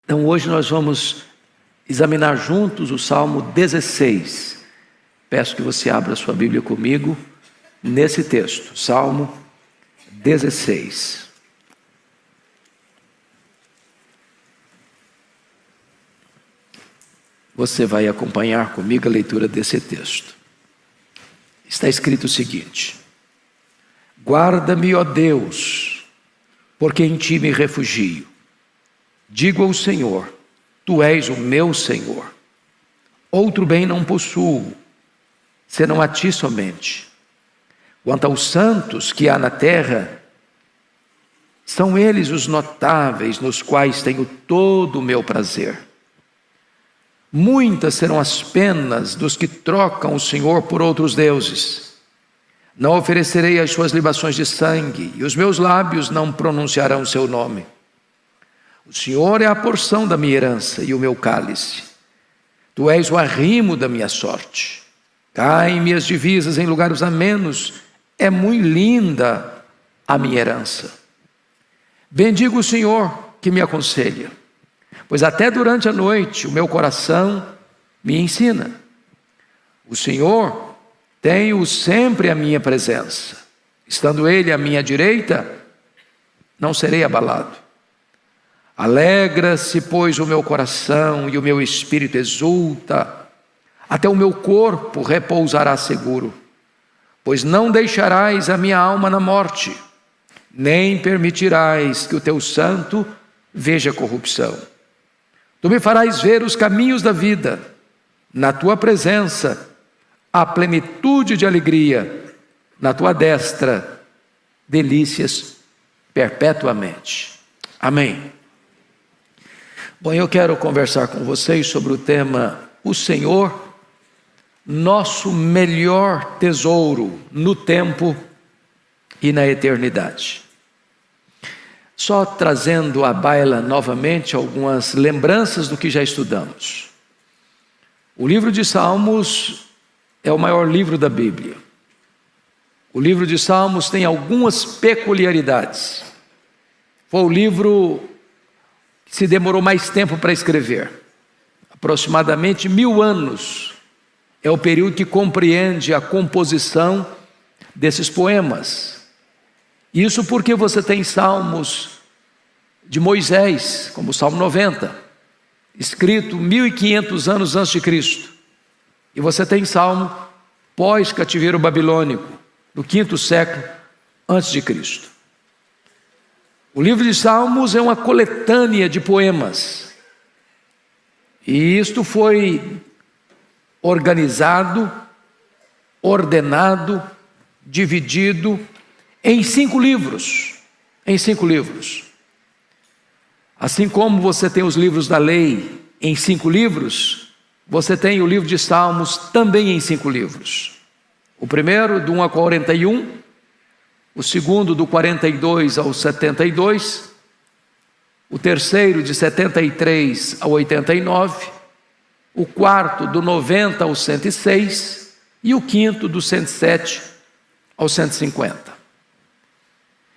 Então hoje nós vamos examinar juntos o Salmo 16. Peço que você abra sua Bíblia comigo nesse texto, Salmo 16. Você vai acompanhar comigo a leitura desse texto. Está escrito o seguinte: guarda-me, ó Deus, porque em ti me refugio. Digo ao Senhor, tu és o meu Senhor. Outro bem não possuo, senão a ti somente. Quanto aos santos que há na terra, são eles os notáveis nos quais tenho todo o meu prazer. Muitas serão as penas dos que trocam o Senhor por outros deuses. Não oferecerei as suas libações de sangue, e os meus lábios não pronunciarão o seu nome. O Senhor é a porção da minha herança e o meu cálice. Tu és o arrimo da minha sorte. Caem-me as divisas em lugares amenos. É muito linda a minha herança. Bendigo o Senhor que me aconselha, pois até durante a noite o meu coração me ensina. O Senhor tem-o sempre à minha presença. Estando Ele à minha direita, não serei abalado. Alegra-se, pois, o meu coração e o meu espírito exulta. Até o meu corpo repousará seguro, pois não deixarás a minha alma na morte, nem permitirás que o teu santo veja corrupção. Tu me farás ver os caminhos da vida. Na tua presença há plenitude de alegria. Na tua destra, delícias perpetuamente. Amém. Bom, eu quero conversar com vocês sobre o tema o Senhor, nosso melhor tesouro no tempo e na eternidade. Só trazendo à baila novamente algumas lembranças do que já estudamos. O livro de Salmos é o maior livro da Bíblia. O livro de Salmos tem algumas peculiaridades. Foi o livro que se demorou mais tempo para escrever. Aproximadamente 1000 anos é o período que compreende a composição desses poemas. Isso porque você tem salmos de Moisés, como o Salmo 90, escrito 1500 anos antes de Cristo. E você tem salmo pós-cativeiro babilônico, do 5º século antes de Cristo. O livro de Salmos é uma coletânea de poemas. E isto foi organizado, ordenado, dividido em 5 livros. Em 5 livros. Assim como você tem os livros da lei em 5 livros, você tem o livro de Salmos também em 5 livros. O primeiro, do 1 a 41, o segundo, do 42 ao 72, o terceiro, de 73 ao 89, o quarto, do 90 ao 106, e o quinto, do 107 ao 150.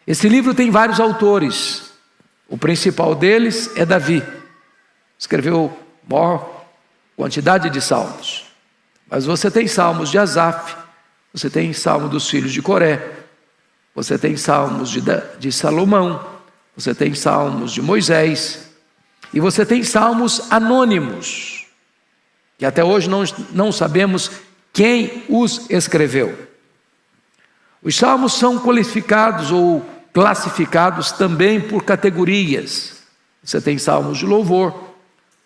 Esse livro tem vários autores. O principal deles é Davi. Escreveu maior quantidade de salmos. Mas você tem salmos de Asaf, você tem salmo dos filhos de Coré, você tem salmos de Salomão, você tem salmos de Moisés, e você tem salmos anônimos, que até hoje não sabemos quem os escreveu. Os salmos são qualificados ou classificados também por categorias. Você tem salmos de louvor,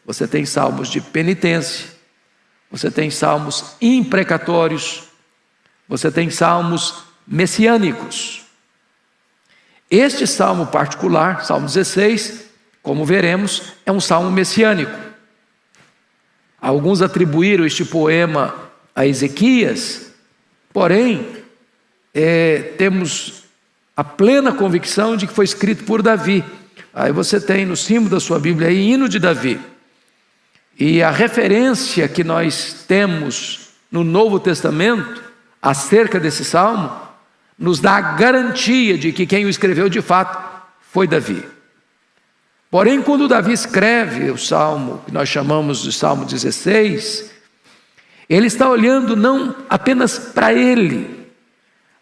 você tem salmos de penitência, você tem salmos imprecatórios, você tem salmos messiânicos. Este salmo particular, Salmo 16, como veremos, é um salmo messiânico. Alguns atribuíram este poema a Ezequias, porém, temos a plena convicção de que foi escrito por Davi. Aí você tem no símbolo da sua Bíblia aí, hino de Davi. E a referência que nós temos no Novo Testamento acerca desse salmo nos dá a garantia de que quem o escreveu de fato foi Davi. Porém, quando Davi escreve o salmo, que nós chamamos de Salmo 16, ele está olhando não apenas para ele,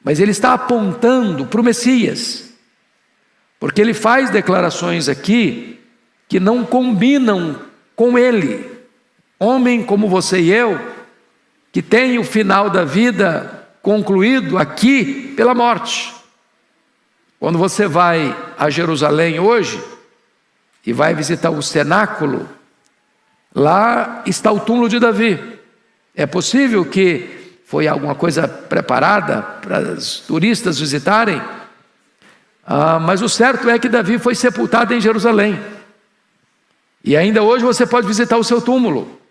mas ele está apontando para o Messias, porque ele faz declarações aqui que não combinam com ele, homem como você e eu, que tem o final da vida concluído aqui pela morte. Quando você vai a Jerusalém hoje e vai visitar o cenáculo, lá está o túmulo de Davi. É possível que foi alguma coisa preparada para os turistas visitarem, mas o certo é que Davi foi sepultado em Jerusalém. E ainda hoje você pode visitar o seu túmulo.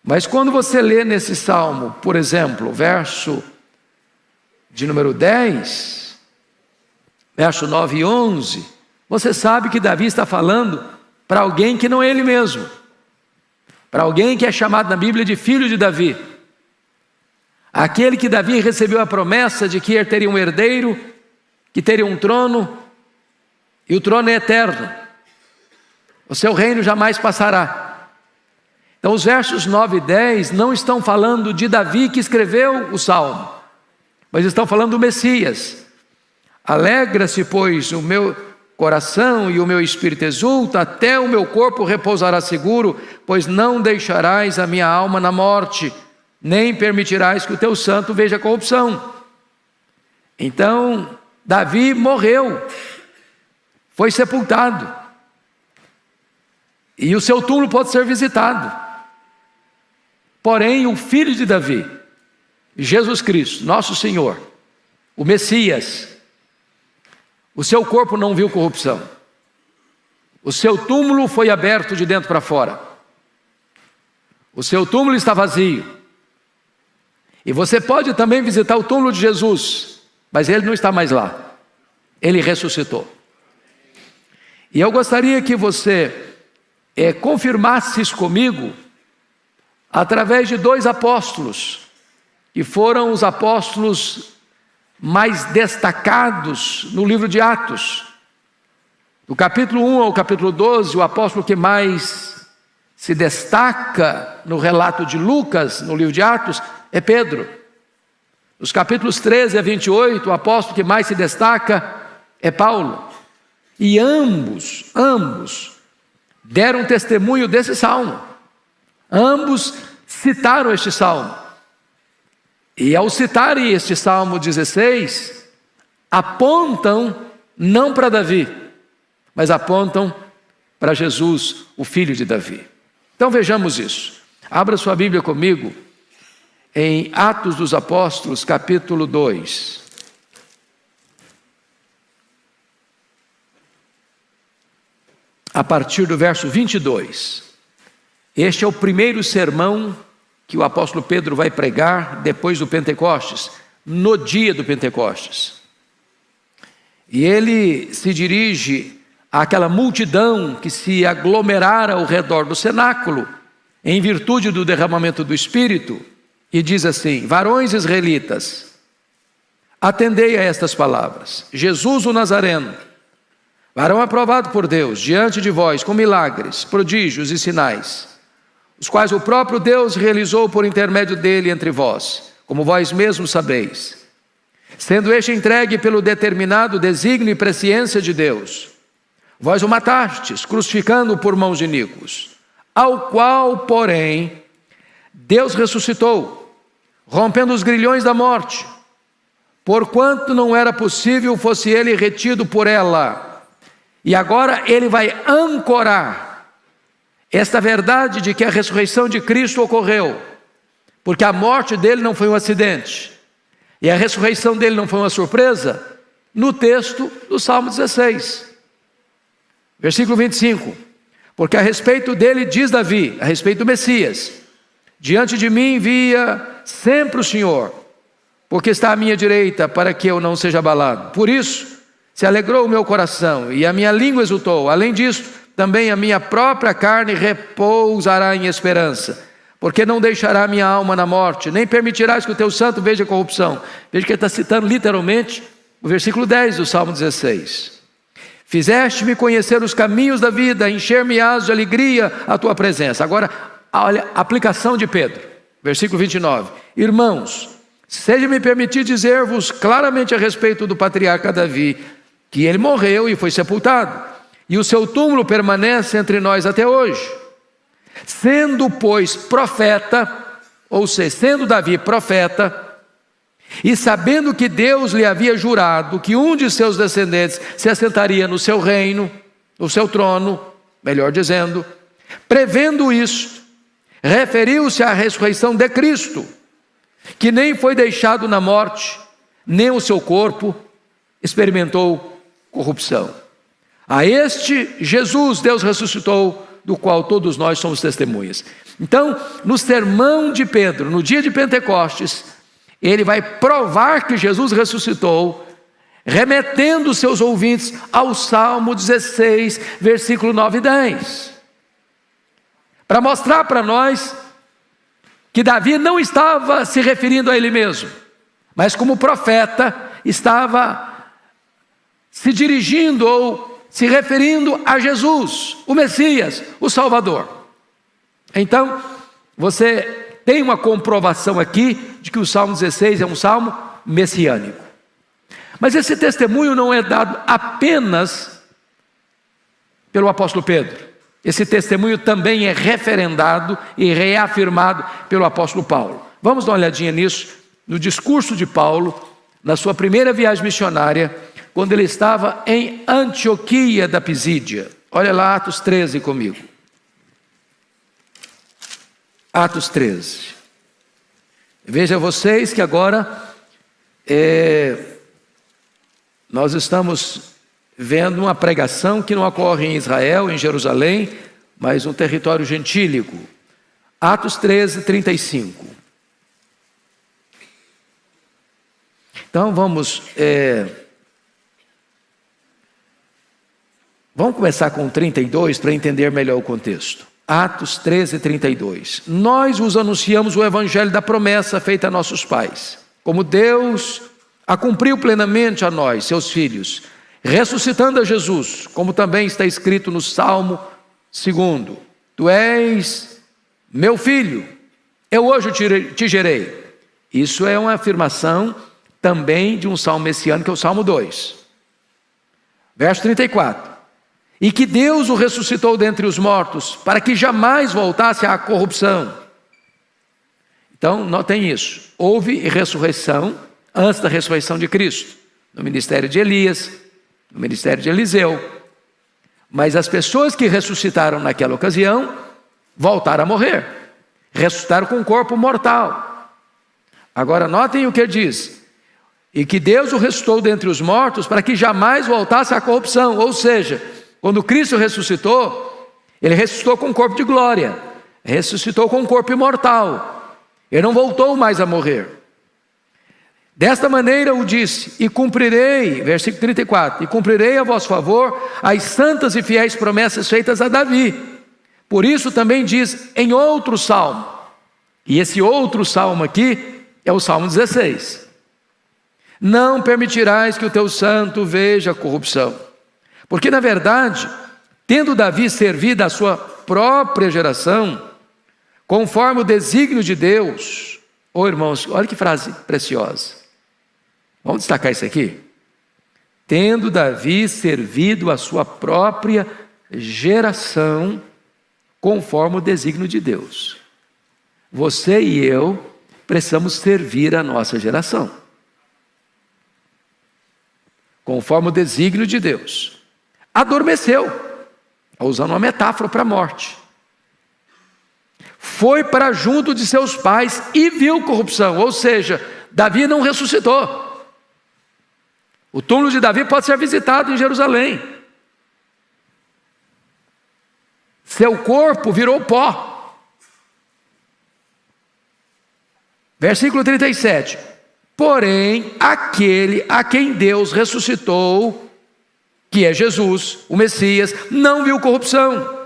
Mas quando você lê nesse salmo, por exemplo, verso de número 10, verso 9 e 11, você sabe que Davi está falando para alguém que não é ele mesmo, para alguém que é chamado na Bíblia de filho de Davi, aquele que Davi recebeu a promessa de que ele teria um herdeiro, que teria um trono, e o trono é eterno, o seu reino jamais passará. Então os versos 9 e 10 não estão falando de Davi que escreveu o salmo, mas estão falando do Messias. Alegra-se, pois, o meu coração e o meu espírito exulta, até o meu corpo repousará seguro, pois não deixarás a minha alma na morte, nem permitirás que o teu santo veja corrupção. Então, Davi morreu, foi sepultado, e o seu túmulo pode ser visitado. Porém, o filho de Davi, Jesus Cristo, nosso Senhor, o Messias, o seu corpo não viu corrupção. O seu túmulo foi aberto de dentro para fora. O seu túmulo está vazio. E você pode também visitar o túmulo de Jesus, mas ele não está mais lá. Ele ressuscitou. E eu gostaria que você confirmasse isso comigo através de dois apóstolos, que foram os apóstolos mais destacados no livro de Atos. Do capítulo 1 ao capítulo 12, o apóstolo que mais se destaca no relato de Lucas, no livro de Atos, é Pedro. Dos capítulos 13 a 28, o apóstolo que mais se destaca é Paulo. E ambos deram testemunho desse salmo. Ambos citaram este salmo. E ao citarem este Salmo 16, apontam não para Davi, mas apontam para Jesus, o filho de Davi. Então vejamos isso. Abra sua Bíblia comigo em Atos dos Apóstolos, capítulo 2. A partir do verso 22. Este é o primeiro sermão que o apóstolo Pedro vai pregar depois do Pentecostes, no dia do Pentecostes. E ele se dirige àquela multidão que se aglomerara ao redor do cenáculo, em virtude do derramamento do Espírito, e diz assim: varões israelitas, atendei a estas palavras. Jesus o Nazareno, varão aprovado por Deus, diante de vós, com milagres, prodígios e sinais, os quais o próprio Deus realizou por intermédio dele entre vós, como vós mesmos sabeis, sendo este entregue pelo determinado desígnio e presciência de Deus. Vós o matastes, crucificando-o por mãos de iníquos, ao qual, porém, Deus ressuscitou, rompendo os grilhões da morte, porquanto não era possível fosse ele retido por ela. E agora ele vai ancorar esta verdade de que a ressurreição de Cristo ocorreu, porque a morte dele não foi um acidente, e a ressurreição dele não foi uma surpresa, no texto do Salmo 16, versículo 25, porque a respeito dele diz Davi, a respeito do Messias: diante de mim via sempre o Senhor, porque está à minha direita, para que eu não seja abalado. Por isso se alegrou o meu coração, e a minha língua exultou. Além disso, também a minha própria carne repousará em esperança, porque não deixará a minha alma na morte, nem permitirás que o teu santo veja corrupção. Veja que ele está citando literalmente o versículo 10 do Salmo 16. Fizeste-me conhecer os caminhos da vida, encher-me-ás de alegria a tua presença. Agora, olha a aplicação de Pedro, versículo 29. Irmãos, seja-me permitido dizer-vos claramente a respeito do patriarca Davi, que ele morreu e foi sepultado, e o seu túmulo permanece entre nós até hoje. Sendo, pois, profeta, ou seja, sendo Davi profeta, e sabendo que Deus lhe havia jurado que um de seus descendentes se assentaria no seu reino, no seu trono, melhor dizendo, prevendo isso, referiu-se à ressurreição de Cristo, que nem foi deixado na morte, nem o seu corpo experimentou corrupção. A este Jesus Deus ressuscitou, do qual todos nós somos testemunhas. Então, no sermão de Pedro, no dia de Pentecostes, ele vai provar que Jesus ressuscitou, remetendo seus ouvintes ao Salmo 16, versículo 9 e 10. Para mostrar para nós que Davi não estava se referindo a ele mesmo, mas como profeta estava se dirigindo ou se referindo a Jesus, o Messias, o Salvador. Então, você tem uma comprovação aqui de que o Salmo 16 é um salmo messiânico. Mas esse testemunho não é dado apenas pelo apóstolo Pedro. Esse testemunho também é referendado e reafirmado pelo apóstolo Paulo. Vamos dar uma olhadinha nisso, no discurso de Paulo, na sua primeira viagem missionária, quando ele estava em Antioquia da Pisídia. Olha lá Atos 13 comigo. Atos 13. Veja vocês que agora nós estamos vendo uma pregação que não ocorre em Israel, em Jerusalém, mas no território gentílico. Atos 13, 35. Então vamos começar com 32 para entender melhor o contexto. Atos 13, 32. Nós vos anunciamos o evangelho da promessa feita a nossos pais, como Deus a cumpriu plenamente a nós, seus filhos, ressuscitando a Jesus, como também está escrito no Salmo 2. Tu és meu filho, eu hoje te gerei. Isso é uma afirmação também de um salmo messiânico, que é o Salmo 2. Verso 34. E que Deus o ressuscitou dentre os mortos, para que jamais voltasse à corrupção. Então, notem isso. Houve ressurreição antes da ressurreição de Cristo, no ministério de Elias, no ministério de Eliseu. Mas as pessoas que ressuscitaram naquela ocasião, voltaram a morrer. Ressuscitaram com um corpo mortal. Agora, notem o que diz. E que Deus o ressuscitou dentre os mortos, para que jamais voltasse à corrupção. Ou seja, quando Cristo ressuscitou, ele ressuscitou com um corpo de glória, ressuscitou com um corpo imortal, ele não voltou mais a morrer. Desta maneira o disse, e cumprirei, versículo 34, e cumprirei a vosso favor as santas e fiéis promessas feitas a Davi. Por isso também diz em outro salmo, e esse outro salmo aqui é o Salmo 16. Não permitirás que o teu santo veja corrupção. Porque, na verdade, tendo Davi servido a sua própria geração, conforme o desígnio de Deus, irmãos, olha que frase preciosa. Vamos destacar isso aqui? Tendo Davi servido a sua própria geração, conforme o desígnio de Deus. Você e eu precisamos servir a nossa geração, conforme o desígnio de Deus. Adormeceu, usando uma metáfora para a morte. Foi para junto de seus pais e viu corrupção, ou seja, Davi não ressuscitou. O túmulo de Davi pode ser visitado em Jerusalém. Seu corpo virou pó. Versículo 37. Porém, aquele a quem Deus ressuscitou, que é Jesus, o Messias, não viu corrupção.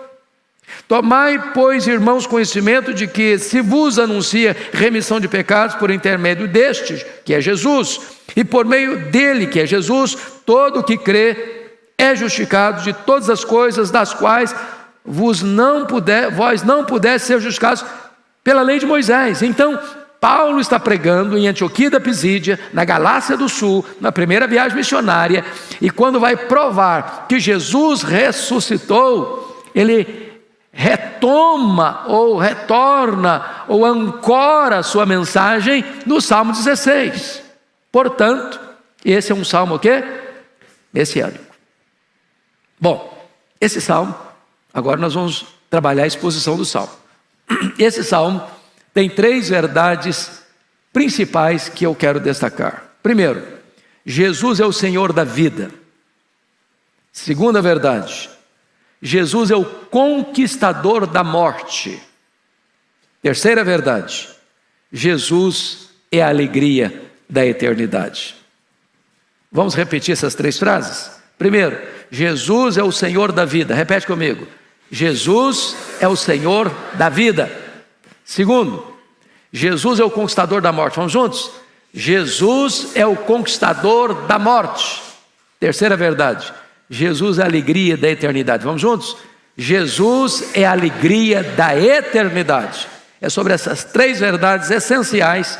Tomai, pois, irmãos, conhecimento de que se vos anuncia remissão de pecados por intermédio deste, que é Jesus, e por meio dele, que é Jesus, todo o que crê é justificado de todas as coisas das quais vós não pudesse ser justificados pela lei de Moisés. Então, Paulo está pregando em Antioquia da Pisídia, na Galácia do Sul, na primeira viagem missionária, e quando vai provar que Jesus ressuscitou, ele retoma, ou retorna, ou ancora a sua mensagem no Salmo 16. Portanto, esse é um salmo o quê? Messiânico. Bom, esse salmo, agora nós vamos trabalhar a exposição do salmo. Esse salmo tem 3 verdades principais que eu quero destacar. Primeiro, Jesus é o Senhor da vida. Segunda verdade, Jesus é o conquistador da morte. Terceira verdade, Jesus é a alegria da eternidade. Vamos repetir essas 3 frases? Primeiro, Jesus é o Senhor da vida. Repete comigo. Jesus é o Senhor da vida. Segundo, Jesus é o conquistador da morte. Vamos juntos? Jesus é o conquistador da morte. Terceira verdade, Jesus é a alegria da eternidade. Vamos juntos? Jesus é a alegria da eternidade. É sobre essas 3 verdades essenciais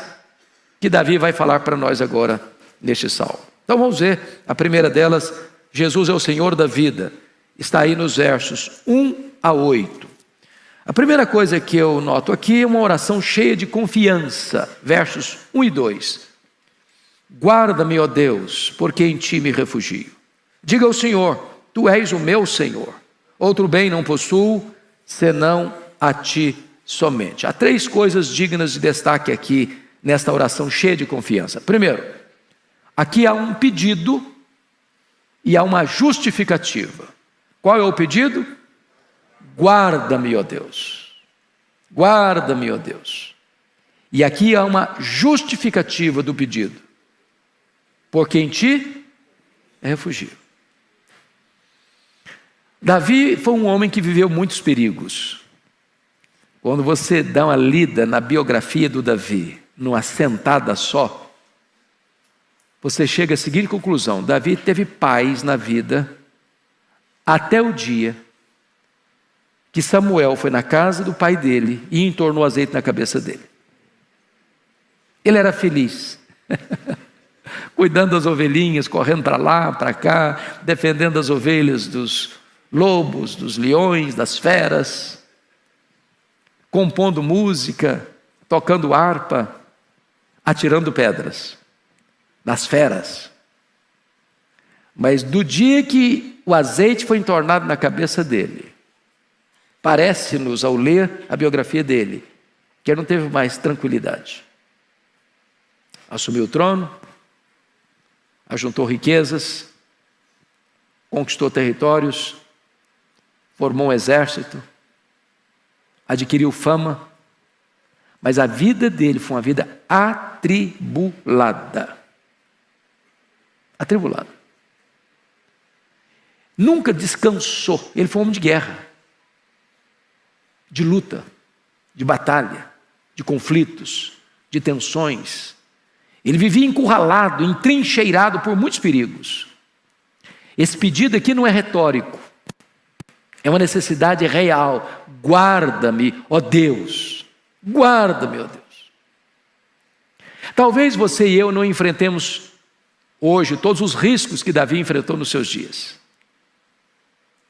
que Davi vai falar para nós agora neste salmo. Então vamos ver a primeira delas. Jesus é o Senhor da vida. Está aí nos versos 1 a 8. A primeira coisa que eu noto aqui é uma oração cheia de confiança. Versos 1 e 2. Guarda-me, ó Deus, porque em ti me refugio. Diga ao Senhor, tu és o meu Senhor. Outro bem não possuo, senão a ti somente. Há 3 coisas dignas de destaque aqui nesta oração cheia de confiança. Primeiro, aqui há um pedido e há uma justificativa. Qual é o pedido? Guarda-me, ó Deus. Guarda-me, ó Deus. E aqui há uma justificativa do pedido. Porque em ti é refugio. Davi foi um homem que viveu muitos perigos. Quando você dá uma lida na biografia do Davi, numa sentada só, você chega à seguinte conclusão: Davi teve paz na vida até o dia que Samuel foi na casa do pai dele e entornou azeite na cabeça dele. Ele era feliz, cuidando das ovelhinhas, correndo para lá, para cá, defendendo as ovelhas dos lobos, dos leões, das feras, compondo música, tocando harpa, atirando pedras nas feras. Mas do dia que o azeite foi entornado na cabeça dele, parece-nos, ao ler a biografia dele, que ele não teve mais tranquilidade. Assumiu o trono, ajuntou riquezas, conquistou territórios, formou um exército, adquiriu fama, mas a vida dele foi uma vida atribulada. Atribulada. Nunca descansou. Ele foi um homem de guerra, de luta, de batalha, de conflitos, de tensões. Ele vivia encurralado, entrincheirado por muitos perigos. Esse pedido aqui não é retórico, é uma necessidade real. Guarda-me, ó Deus, guarda-me, ó Deus. Talvez você e eu não enfrentemos hoje todos os riscos que Davi enfrentou nos seus dias,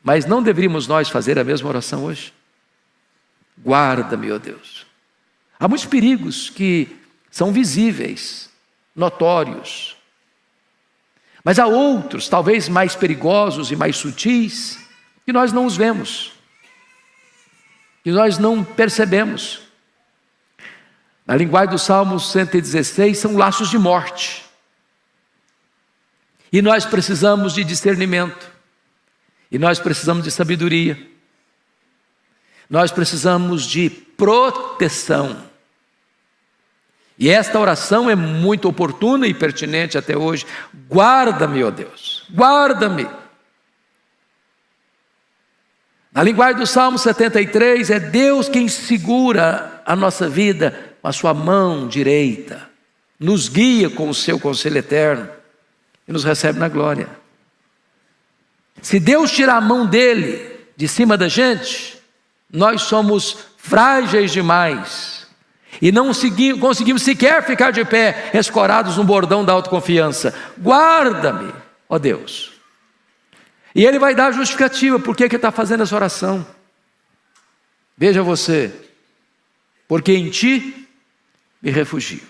mas não deveríamos nós fazer a mesma oração hoje? Guarda-me, ó Deus. Há muitos perigos que são visíveis, notórios, mas há outros, talvez mais perigosos e mais sutis, que nós não os vemos, que nós não percebemos. Na linguagem do Salmo 116, são laços de morte, e nós precisamos de discernimento, e nós precisamos de sabedoria, nós precisamos de proteção. E esta oração é muito oportuna e pertinente até hoje. Guarda-me, ó Deus, guarda-me. Na linguagem do Salmo 73, é Deus quem segura a nossa vida com a sua mão direita, nos guia com o seu conselho eterno e nos recebe na glória. Se Deus tirar a mão dele de cima da gente, nós somos frágeis demais e não conseguimos sequer ficar de pé, escorados no bordão da autoconfiança. Guarda-me, ó Deus. E ele vai dar a justificativa, por que ele está fazendo essa oração. Veja você, porque em ti me refugio.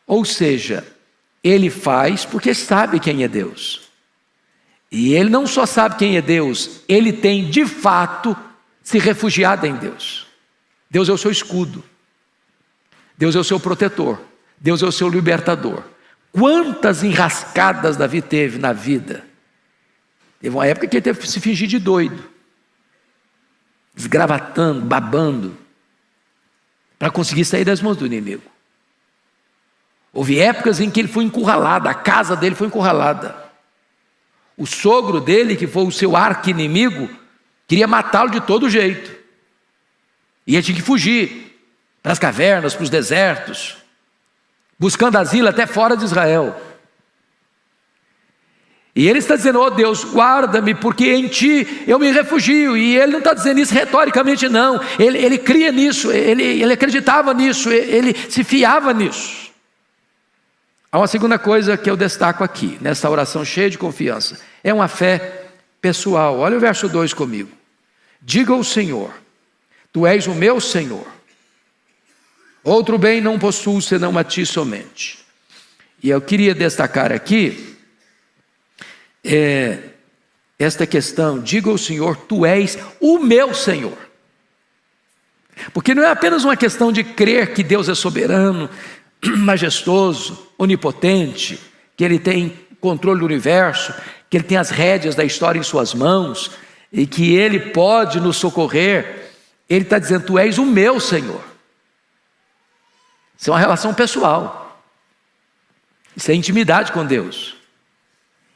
Ou seja, ele faz porque sabe quem é Deus. E ele não só sabe quem é Deus, ele tem de fato se refugiado em Deus. Deus é o seu escudo, Deus é o seu protetor, Deus é o seu libertador. Quantas enrascadas Davi teve na vida? Teve uma época que ele teve que se fingir de doido, desgravatando, babando, para conseguir sair das mãos do inimigo. Houve épocas em que ele foi encurralado, a casa dele foi encurralada. O sogro dele, que foi o seu arqui-inimigo, queria matá-lo de todo jeito. E ele tinha que fugir para as cavernas, para os desertos, buscando asilo até fora de Israel. E ele está dizendo, ó Deus, guarda-me, porque em ti eu me refugio. E ele não está dizendo isso retoricamente, não. Ele cria nisso, ele acreditava nisso, ele se fiava nisso. Há uma segunda coisa que eu destaco aqui, nessa oração cheia de confiança. É uma fé pessoal. Olha o verso 2 comigo. Diga ao Senhor, tu és o meu Senhor. Outro bem não possuo senão a ti somente. E eu queria destacar aqui esta questão, diga ao Senhor, tu és o meu Senhor. Porque não é apenas uma questão de crer que Deus é soberano, majestoso, onipotente, que Ele tem controle do universo, que Ele tem as rédeas da história em suas mãos, e que Ele pode nos socorrer. Ele está dizendo, tu és o meu Senhor. Isso é uma relação pessoal, isso é intimidade com Deus.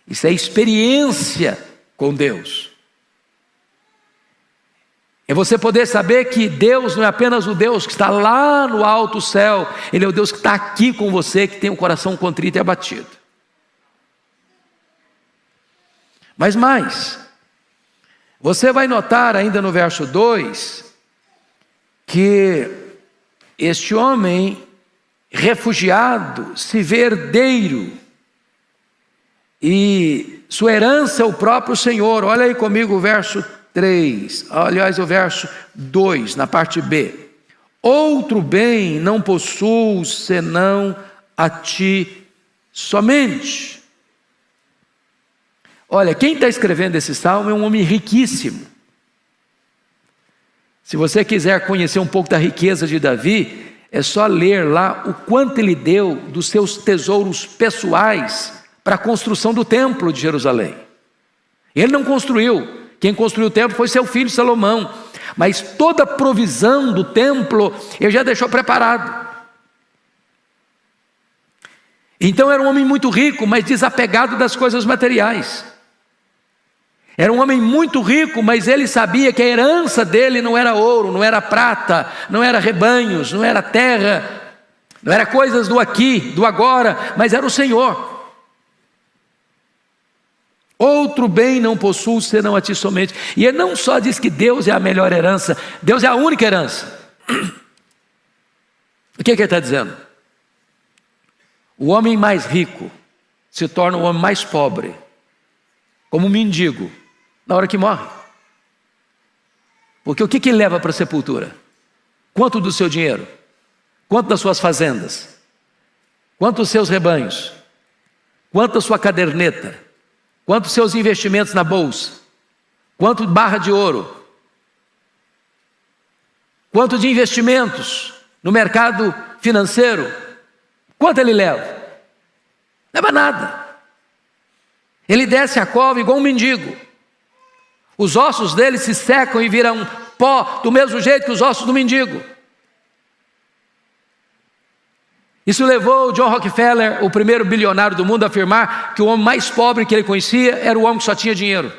Isso é experiência com Deus. É você poder saber que Deus não é apenas o Deus que está lá no alto céu, Ele é o Deus que está aqui com você, que tem um coração contrito e abatido. Mas mais, você vai notar ainda no verso 2, que este homem refugiado se vê herdeiro, e sua herança é o próprio Senhor. Olha aí comigo o verso 3, aliás o verso 2, na parte B. Outro bem não possuo senão a ti somente. Olha, quem está escrevendo esse salmo é um homem riquíssimo. Se você quiser conhecer um pouco da riqueza de Davi, é só ler lá o quanto ele deu dos seus tesouros pessoais para a construção do templo de Jerusalém. Ele não construiu, quem construiu o templo foi seu filho Salomão, mas toda a provisão do templo ele já deixou preparado. Então era um homem muito rico, mas desapegado das coisas materiais. Era um homem muito rico, mas ele sabia que a herança dele não era ouro, não era prata, não era rebanhos, não era terra, não era coisas do aqui, do agora, mas era o Senhor. Outro bem não possuo senão a ti somente. E ele não só diz que Deus é a melhor herança, Deus é a única herança. O que ele está dizendo? O homem mais rico se torna o homem mais pobre, como um mendigo, na hora que morre. Porque o que ele leva para a sepultura? Quanto do seu dinheiro? Quanto das suas fazendas? Quanto dos seus rebanhos? Quanto da sua caderneta? Quanto dos seus investimentos na bolsa? Quanto de barra de ouro? Quanto de investimentos no mercado financeiro? Quanto ele leva? Leva nada. Ele desce a cova igual um mendigo. Os ossos dele se secam e viram pó, do mesmo jeito que os ossos do mendigo. Isso levou o John Rockefeller, o primeiro bilionário do mundo, a afirmar que o homem mais pobre que ele conhecia era o homem que só tinha dinheiro.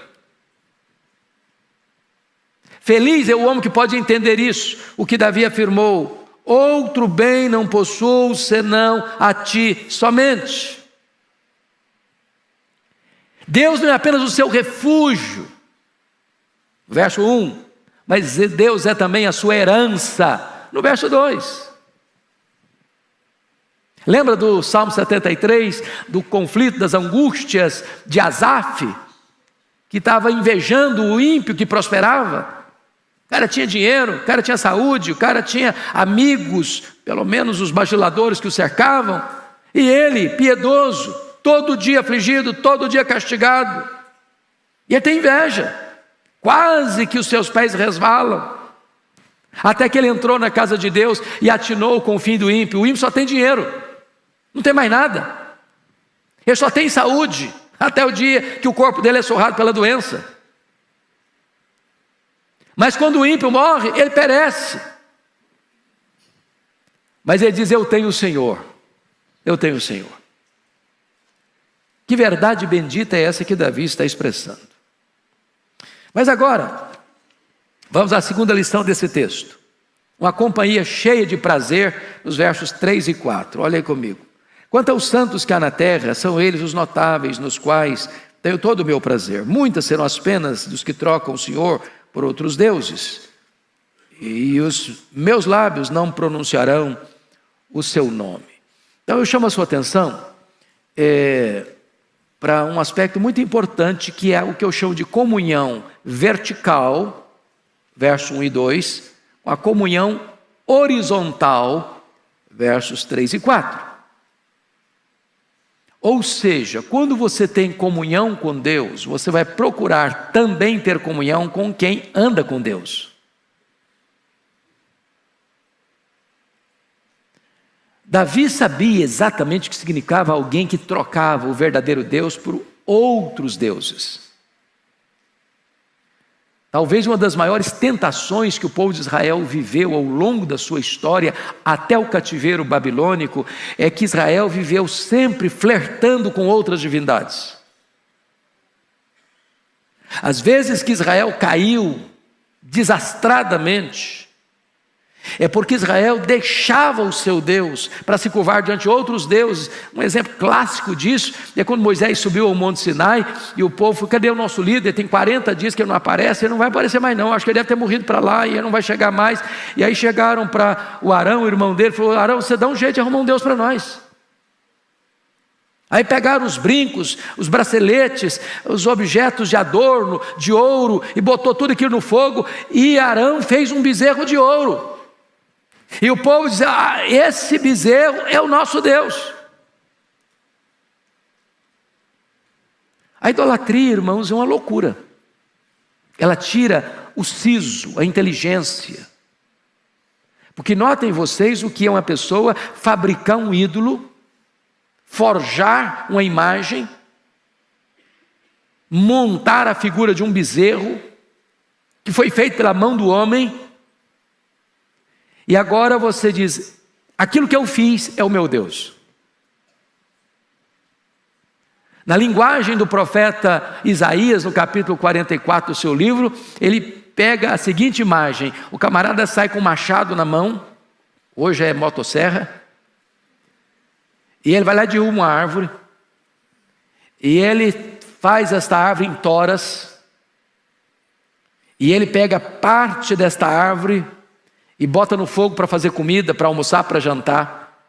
Feliz é o homem que pode entender isso, o que Davi afirmou: outro bem não possuo senão a ti somente. Deus não é apenas o seu refúgio, verso 1, mas Deus é também a sua herança, no verso 2. Lembra do Salmo 73, do conflito, das angústias de Asaf, que estava invejando o ímpio que prosperava? O cara tinha dinheiro, o cara tinha saúde, o cara tinha amigos, pelo menos os bajuladores que o cercavam, e ele, piedoso, todo dia afligido, todo dia castigado, e ele tem inveja, quase que os seus pés resvalam, até que ele entrou na casa de Deus e atinou com o fim do ímpio. O ímpio só tem dinheiro, não tem mais nada, ele só tem saúde, até o dia que o corpo dele é surrado pela doença. Mas quando o ímpio morre, ele perece. Mas ele diz: eu tenho o Senhor, eu tenho o Senhor. Que verdade bendita é essa que Davi está expressando. Mas agora, vamos à segunda lição desse texto. Uma companhia cheia de prazer, nos versos 3 e 4. Olha aí comigo. Quanto aos santos que há na terra, são eles os notáveis, nos quais tenho todo o meu prazer. Muitas serão as penas dos que trocam o Senhor por outros deuses, e os meus lábios não pronunciarão o seu nome. Então eu chamo a sua atenção para um aspecto muito importante, que é o que eu chamo de comunhão vertical, verso 1 e 2, com a comunhão horizontal, versos 3 e 4. Ou seja, quando você tem comunhão com Deus, você vai procurar também ter comunhão com quem anda com Deus. Davi sabia exatamente o que significava alguém que trocava o verdadeiro Deus por outros deuses. Talvez uma das maiores tentações que o povo de Israel viveu ao longo da sua história, até o cativeiro babilônico, é que Israel viveu sempre flertando com outras divindades. Às vezes que Israel caiu desastradamente, é porque Israel deixava o seu Deus para se curvar diante de outros deuses. Um exemplo clássico disso é quando Moisés subiu ao Monte Sinai e o povo falou: cadê o nosso líder? Tem 40 dias que ele não aparece, ele não vai aparecer mais não, acho que ele deve ter morrido para lá e ele não vai chegar mais. E aí chegaram para o Arão, o irmão dele, falou: Arão, você dá um jeito de arrumar um Deus para nós. Aí pegaram os brincos, os braceletes, os objetos de adorno, de ouro, e botou tudo aquilo no fogo, e Arão fez um bezerro de ouro. E o povo diz: esse bezerro é o nosso Deus. A idolatria, irmãos, é uma loucura. Ela tira o siso, a inteligência. Porque notem vocês o que é uma pessoa fabricar um ídolo, forjar uma imagem, montar a figura de um bezerro, que foi feito pela mão do homem, e agora você diz: aquilo que eu fiz é o meu Deus. Na linguagem do profeta Isaías, no capítulo 44 do seu livro, ele pega a seguinte imagem: o camarada sai com um machado na mão, hoje é motosserra, e ele vai lá derruba uma árvore, e ele faz esta árvore em toras, e ele pega parte desta árvore e bota no fogo para fazer comida, para almoçar, para jantar.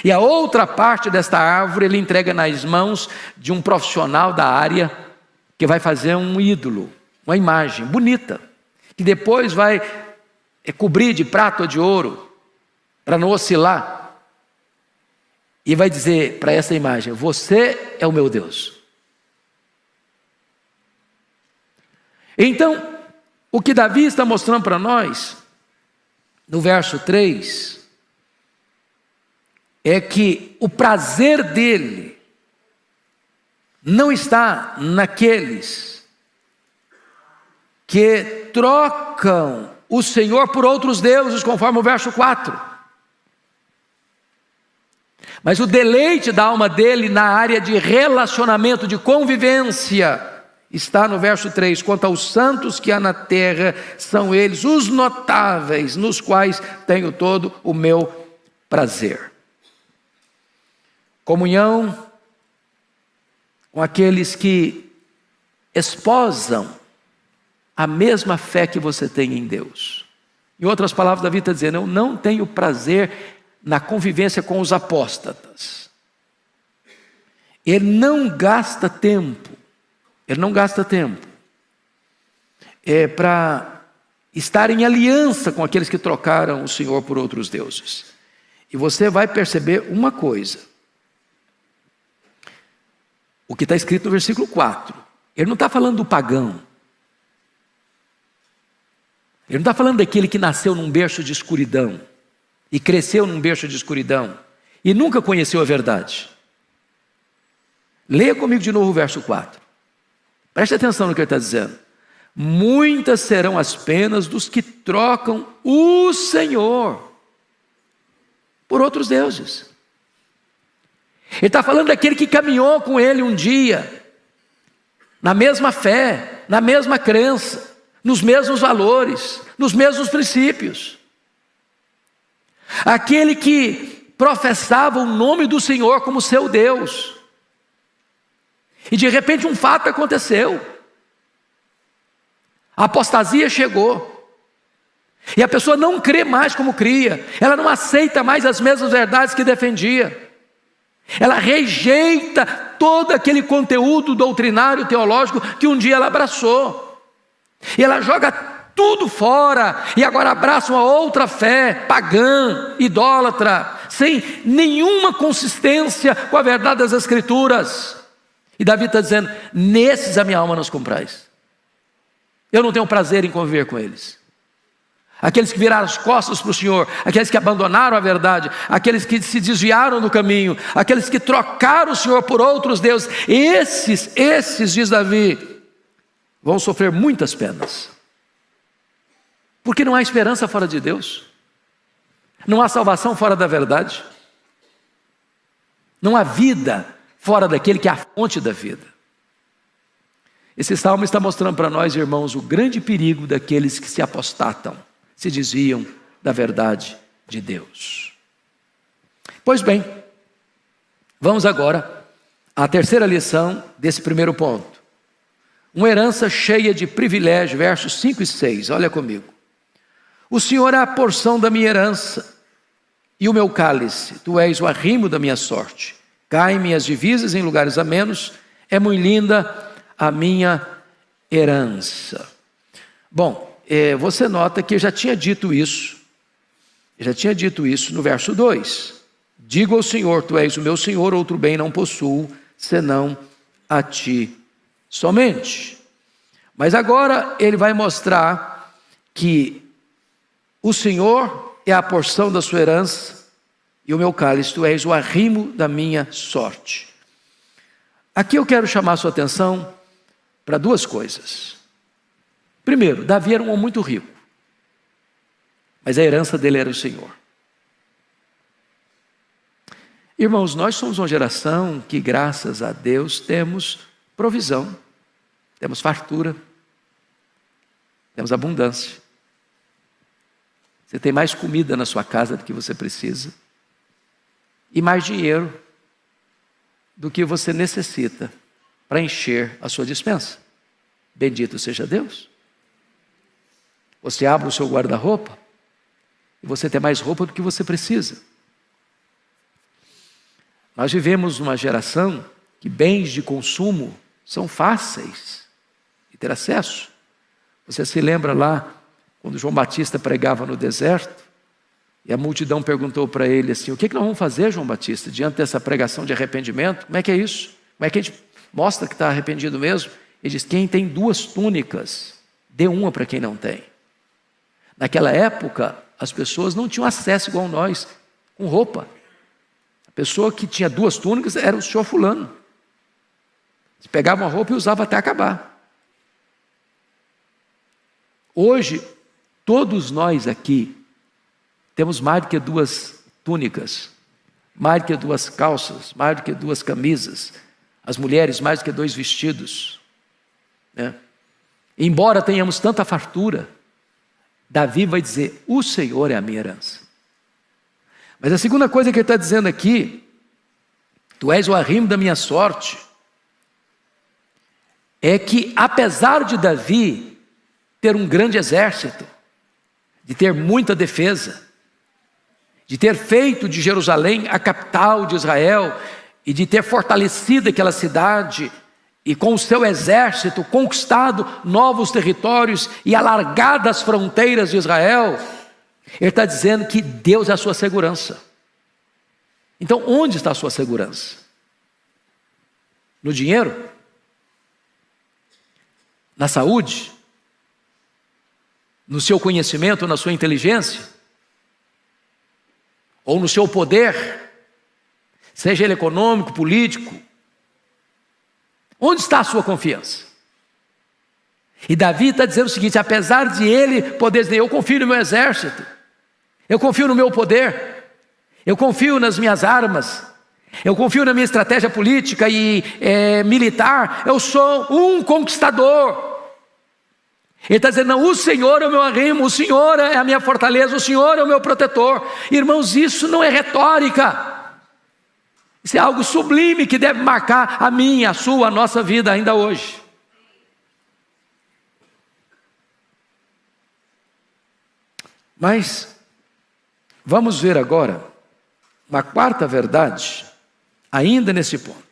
E a outra parte desta árvore ele entrega nas mãos de um profissional da área, que vai fazer um ídolo, uma imagem bonita, que depois vai cobrir de prata ou de ouro, para não oscilar, e vai dizer para essa imagem: você é o meu Deus. Então, o que Davi está mostrando para nós, no verso 3, é que o prazer dele não está naqueles que trocam o Senhor por outros deuses, conforme o verso 4. Mas o deleite da alma dele na área de relacionamento, de convivência, está no verso 3, quanto aos santos que há na terra, são eles os notáveis, nos quais tenho todo o meu prazer. Comunhão com aqueles que esposam a mesma fé que você tem em Deus. Em outras palavras, Davi está dizendo: eu não tenho prazer na convivência com os apóstatas. Ele não gasta tempo para estar em aliança com aqueles que trocaram o Senhor por outros deuses. E você vai perceber uma coisa, o que está escrito no versículo 4, ele não está falando do pagão, ele não está falando daquele que nasceu num berço de escuridão, e cresceu num berço de escuridão, e nunca conheceu a verdade. Leia comigo de novo o verso 4, preste atenção no que ele está dizendo. Muitas serão as penas dos que trocam o Senhor por outros deuses. Ele está falando daquele que caminhou com ele um dia, na mesma fé, na mesma crença, nos mesmos valores, nos mesmos princípios. Aquele que professava o nome do Senhor como seu Deus. E de repente um fato aconteceu. A apostasia chegou. E a pessoa não crê mais como cria. Ela não aceita mais as mesmas verdades que defendia. Ela rejeita todo aquele conteúdo doutrinário, teológico que um dia ela abraçou. E ela joga tudo fora e agora abraça uma outra fé pagã, idólatra, sem nenhuma consistência com a verdade das Escrituras. E Davi está dizendo: nesses a minha alma nos comprais. Eu não tenho prazer em conviver com eles. Aqueles que viraram as costas para o Senhor, aqueles que abandonaram a verdade, aqueles que se desviaram do caminho, aqueles que trocaram o Senhor por outros deuses, esses, diz Davi, vão sofrer muitas penas. Porque não há esperança fora de Deus, não há salvação fora da verdade, não há vida fora daquele que é a fonte da vida. Esse salmo está mostrando para nós, irmãos, o grande perigo daqueles que se apostatam, se desviam da verdade de Deus. Pois bem, vamos agora à terceira lição desse primeiro ponto. Uma herança cheia de privilégio, versos 5 e 6, olha comigo. O Senhor é a porção da minha herança e o meu cálice, tu és o arrimo da minha sorte. Caem minhas divisas em lugares amenos, é muito linda a minha herança. Bom, você nota que eu já tinha dito isso no verso 2. Digo ao Senhor, tu és o meu Senhor, outro bem não possuo, senão a ti somente. Mas agora ele vai mostrar que o Senhor é a porção da sua herança e o meu cálice, tu és o arrimo da minha sorte. Aqui eu quero chamar a sua atenção para duas coisas. Primeiro, Davi era um homem muito rico, mas a herança dele era o Senhor. Irmãos, nós somos uma geração que, graças a Deus, temos provisão, temos fartura, temos abundância. Você tem mais comida na sua casa do que você precisa e mais dinheiro do que você necessita para encher a sua despensa. Bendito seja Deus. Você abre o seu guarda-roupa e você tem mais roupa do que você precisa. Nós vivemos numa geração que bens de consumo são fáceis de ter acesso. Você se lembra lá, quando João Batista pregava no deserto, e a multidão perguntou para ele assim: o que nós vamos fazer, João Batista, diante dessa pregação de arrependimento? Como é que é isso? Como é que a gente mostra que está arrependido mesmo? Ele diz: quem tem 2 túnicas, dê uma para quem não tem. Naquela época, as pessoas não tinham acesso igual nós, com roupa. A pessoa que tinha 2 túnicas era o senhor fulano. Você pegava uma roupa e usava até acabar. Hoje, todos nós aqui temos mais do que 2 túnicas, mais do que 2 calças, mais do que 2 camisas. As mulheres, mais do que 2 vestidos, né? Embora tenhamos tanta fartura, Davi vai dizer: o Senhor é a minha herança. Mas a segunda coisa que ele está dizendo aqui: tu és o arrimo da minha sorte. é que apesar de Davi ter um grande exército, de ter muita defesa, de ter feito de Jerusalém a capital de Israel e de ter fortalecido aquela cidade e com o seu exército conquistado novos territórios e alargado as fronteiras de Israel, ele está dizendo que Deus é a sua segurança. Então, onde está a sua segurança? No dinheiro? Na saúde? No seu conhecimento, na sua inteligência? Ou no seu poder? Seja ele econômico, político? Onde está a sua confiança? E Davi está dizendo o seguinte: apesar de ele poder dizer, eu confio no meu exército, eu confio no meu poder, eu confio nas minhas armas, eu confio na minha estratégia política e militar, eu sou um conquistador. Ele está dizendo, não, o Senhor é o meu arrimo, o Senhor é a minha fortaleza, o Senhor é o meu protetor. Irmãos, isso não é retórica. Isso é algo sublime que deve marcar a minha, a sua, a nossa vida ainda hoje. Mas vamos ver agora uma quarta verdade, ainda nesse ponto.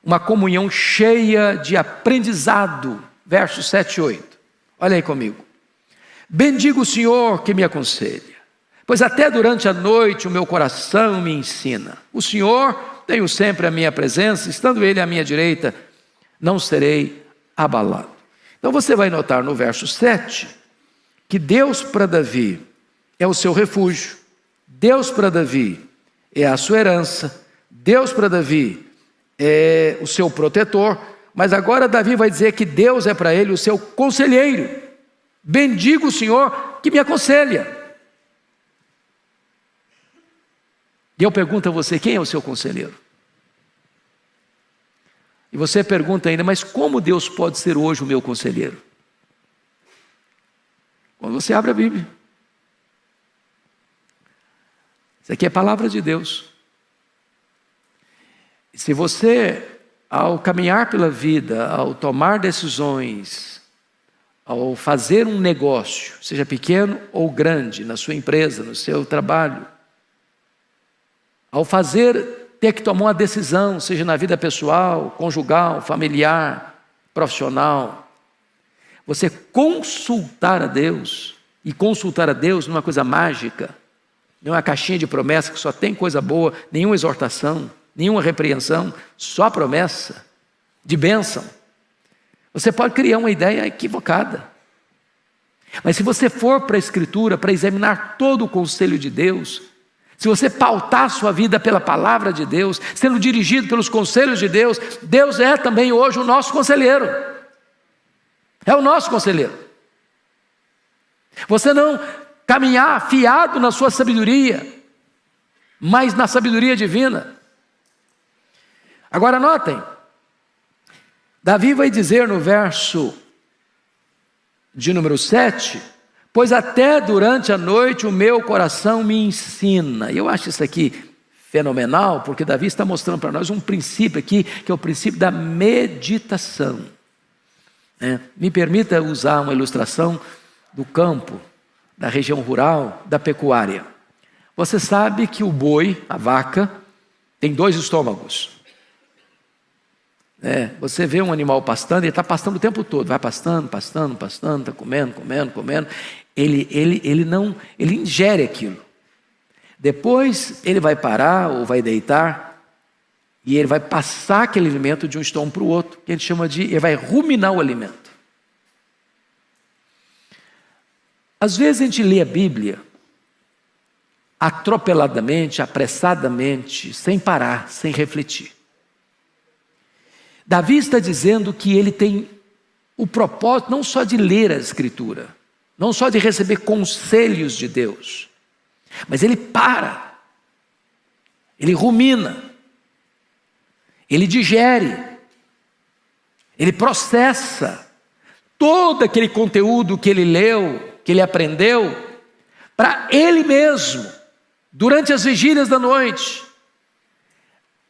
Uma comunhão cheia de aprendizado, versos 7 e 8. Olha aí comigo. Bendigo o Senhor que me aconselha, pois até durante a noite o meu coração me ensina. O Senhor tenho sempre a minha presença, estando Ele à minha direita, não serei abalado. Então você vai notar no verso 7, que Deus para Davi é o seu refúgio, Deus para Davi é a sua herança, Deus para Davi é o seu protetor, mas agora Davi vai dizer que Deus é para ele o seu conselheiro. Bendigo o Senhor que me aconselha. E eu pergunto a você, quem é o seu conselheiro? E você pergunta ainda, mas como Deus pode ser hoje o meu conselheiro? Quando você abre a Bíblia. Isso aqui é a palavra de Deus. Se você, ao caminhar pela vida, ao tomar decisões, ao fazer um negócio, seja pequeno ou grande, na sua empresa, no seu trabalho, ao ter que tomar uma decisão, seja na vida pessoal, conjugal, familiar, profissional, você consultar a Deus, e consultar a Deus não é uma coisa mágica, não é uma caixinha de promessa que só tem coisa boa, nenhuma exortação, nenhuma repreensão, só promessa de bênção. Você pode criar uma ideia equivocada. Mas se você for para a Escritura, para examinar todo o conselho de Deus, se você pautar sua vida pela palavra de Deus, sendo dirigido pelos conselhos de Deus, Deus é também hoje o nosso conselheiro. É o nosso conselheiro. Você não caminhar fiado na sua sabedoria, mas na sabedoria divina. Agora notem, Davi vai dizer no verso de número 7, pois até durante a noite o meu coração me ensina. E eu acho isso aqui fenomenal, porque Davi está mostrando para nós um princípio aqui, que é o princípio da meditação. Me permita usar uma ilustração do campo, da região rural, da pecuária. Você sabe que o boi, a vaca, tem 2 estômagos. Você vê um animal pastando, ele está pastando o tempo todo, vai pastando, está comendo. Ele ingere aquilo. Depois ele vai parar ou vai deitar e ele vai passar aquele alimento de um estômago para o outro, que ele vai ruminar o alimento. Às vezes a gente lê a Bíblia atropeladamente, apressadamente, sem parar, sem refletir. Davi está dizendo que ele tem o propósito não só de ler a Escritura, não só de receber conselhos de Deus, mas ele para, ele rumina, ele digere, ele processa todo aquele conteúdo que ele leu, que ele aprendeu, para ele mesmo, durante as vigílias da noite,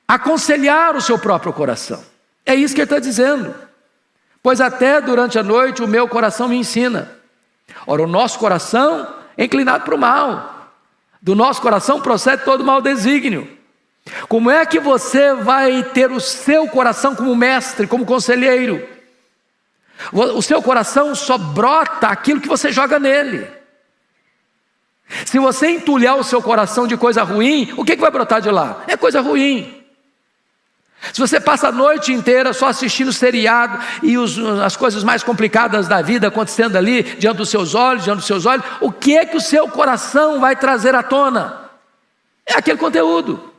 aconselhar o seu próprio coração. É isso que ele está dizendo. pois até durante a noite o meu coração me ensina. Ora, o nosso coração é inclinado para o mal. Do nosso coração procede todo mau desígnio. Como é que você vai ter o seu coração como mestre, como conselheiro? O seu coração só brota aquilo que você joga nele. Se você entulhar o seu coração de coisa ruim, o que vai brotar de lá? É coisa ruim. Se você passa a noite inteira só assistindo seriado e as coisas mais complicadas da vida acontecendo ali diante dos seus olhos, o que é que o seu coração vai trazer à tona? É aquele conteúdo.